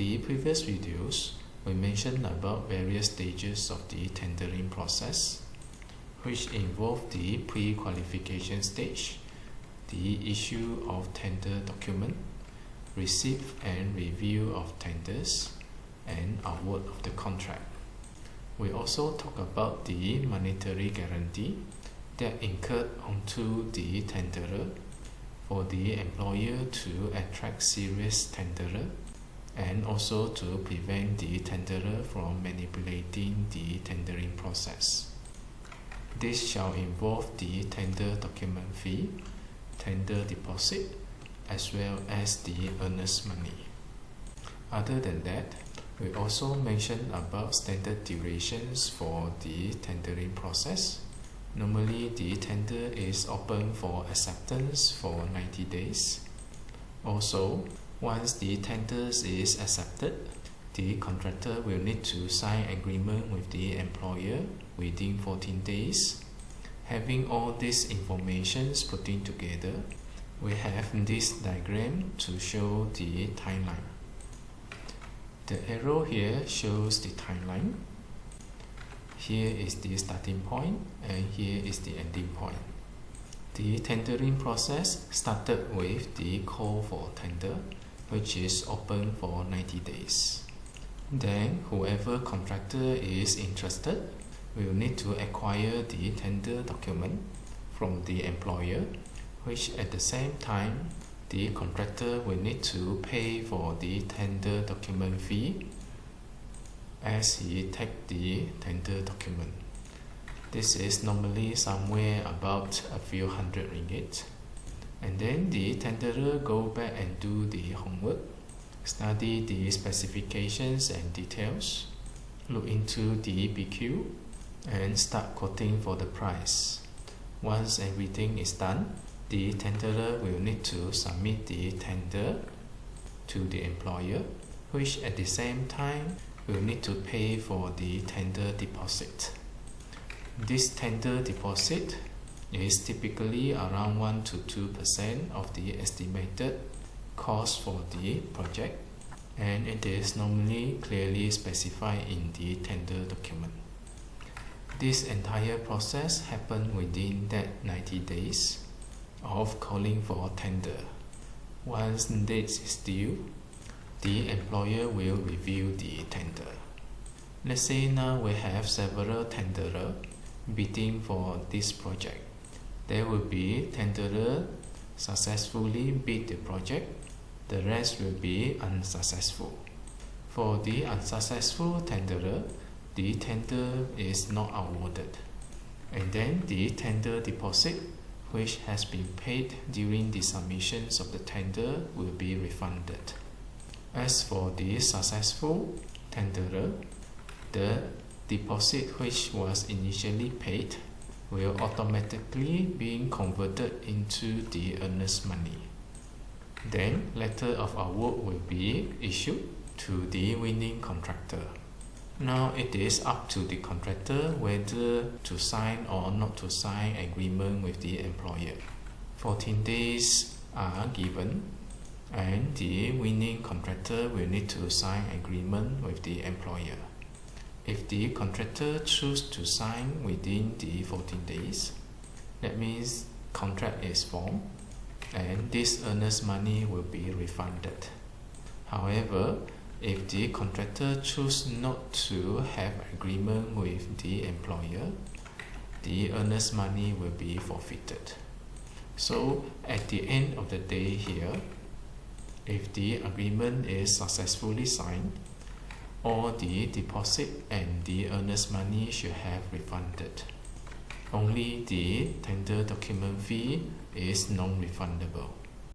the previous videos, we mentioned about various stages of the tendering process, which involve the pre-qualification stage, the issue of tender document, receipt and review of tenders, and award of the contract. We also talk about the monetary guarantee that incurred onto the tenderer for the employer to attract serious tenderer and also to prevent the tenderer from manipulating the tendering process. This shall involve the tender document fee, tender deposit, as well as the earnest money. Other than that, we also mentioned about standard durations for the tendering process. Normally, the tender is open for acceptance for 90 days. Also, once the tender is accepted, the contractor will need to sign agreement with the employer within 14 days. Having all these informations put in together, we have this diagram to show the timeline. The arrow here shows the timeline. Here is the starting point and here is the ending point. The tendering process started with the call for tender, which is open for 90 days. Then whoever contractor is interested will need to acquire the tender document from the employer, which at the same time the contractor will need to pay for the tender document fee as he take the tender document. This is normally somewhere about a few hundred ringgit. And then the tenderer go back and do the homework, study the specifications and details, look into the BQ, and start quoting for the price. Once everything is done, the tenderer will need to submit the tender to the employer, which at the same time will need to pay for the tender deposit. This tender deposit is typically around 1 to 2% of the estimated cost for the project, and it is normally clearly specified in the tender document. This entire process happens within that 90 days of calling for tender. Once date is due, the employer will review the tender. Let's say now we have several tenderers bidding for this project. There will be tenderer successfully bid the project, the rest will be unsuccessful. For the unsuccessful tenderer, the tender is not awarded, and then the tender deposit, which has been paid during the submissions of the tender, will be refunded. As for the successful tenderer, the deposit which was initially paid will automatically be converted into the earnest money. Then, letter of award will be issued to the winning contractor. Now it is up to the contractor whether to sign or not to sign agreement with the employer. 14 days are given, and the winning contractor will need to sign agreement with the employer. If the contractor chooses to sign within the 14 days, that means contract is formed and this earnest money will be refunded. However, if the contractor chooses not to have agreement with the employer, the earnest money will be forfeited. So at the end of the day here, if the agreement is successfully signed, all the deposit and the earnest money should have refunded. Only the tender document fee is non-refundable.